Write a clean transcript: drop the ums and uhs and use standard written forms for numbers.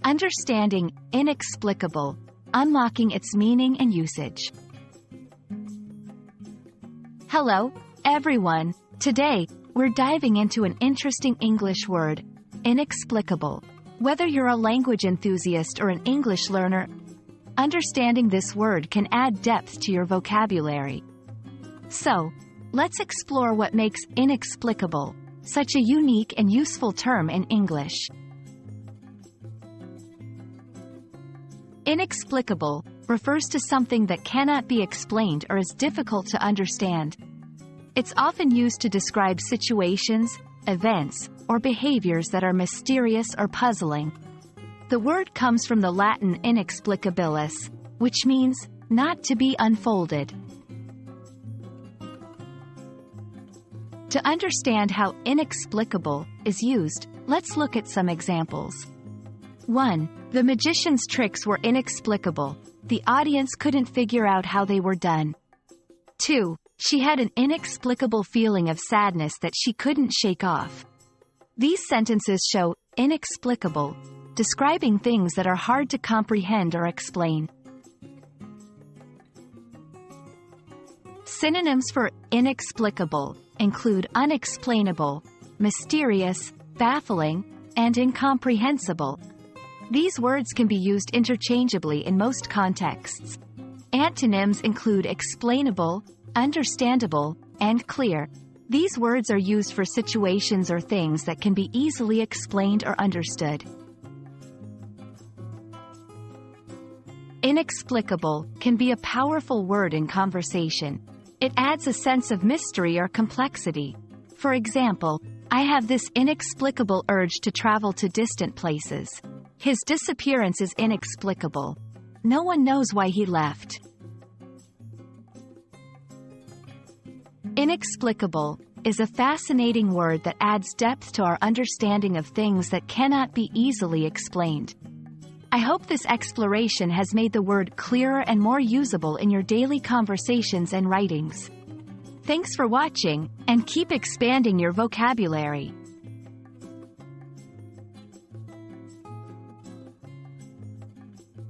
Understanding inexplicable, unlocking its meaning and usage. Hello, everyone. Today, we're diving into an interesting English word, inexplicable. Whether you're a language enthusiast or an English learner, understanding this word can add depth to your vocabulary. So, let's explore what makes inexplicable such a unique and useful term in English. Inexplicable refers to something that cannot be explained or is difficult to understand. It's often used to describe situations, events, or behaviors that are mysterious or puzzling. The word comes from the Latin inexplicabilis, which means not to be unfolded. To understand how inexplicable is used, let's look at some examples. 1. The magician's tricks were inexplicable. The audience couldn't figure out how they were done. 2. She had an inexplicable feeling of sadness that she couldn't shake off. These sentences show inexplicable, describing things that are hard to comprehend or explain. Synonyms for inexplicable include unexplainable, mysterious, baffling, and incomprehensible. These words can be used interchangeably in most contexts. Antonyms include explainable, understandable, and clear. These words are used for situations or things that can be easily explained or understood. Inexplicable can be a powerful word in conversation. It adds a sense of mystery or complexity. For example, I have this inexplicable urge to travel to distant places. His disappearance is inexplicable. No one knows why he left. Inexplicable is a fascinating word that adds depth to our understanding of things that cannot be easily explained. I hope this exploration has made the word clearer and more usable in your daily conversations and writings. Thanks for watching, and keep expanding your vocabulary.